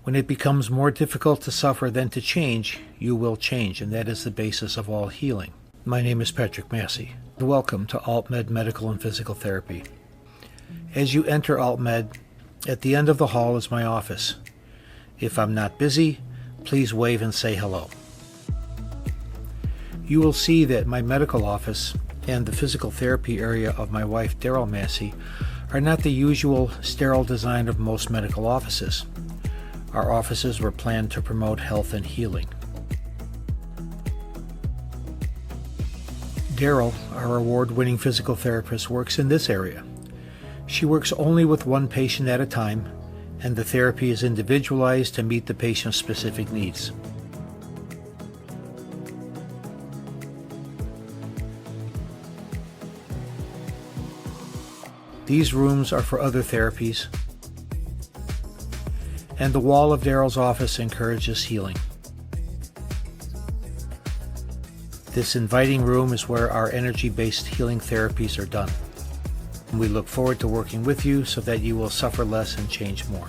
When it becomes more difficult to suffer than to change, you will change, and that is the basis of all healing. My name is Patrick Massey. Welcome to AltMed Medical and Physical Therapy. As you enter AltMed, at the end of the hall is my office. If I'm not busy, please wave and say hello. You will see that my medical office and the physical therapy area of my wife, Daryl Massey, are not the usual sterile design of most medical offices. Our offices were planned to promote health and healing. Daryl, our award-winning physical therapist, works in this area. She works only with one patient at a time, and the therapy is individualized to meet the patient's specific needs. These rooms are for other therapies, and the wall of Daryl's office encourages healing. This inviting room is where our energy-based healing therapies are done. We look forward to working with you so that you will suffer less and change more.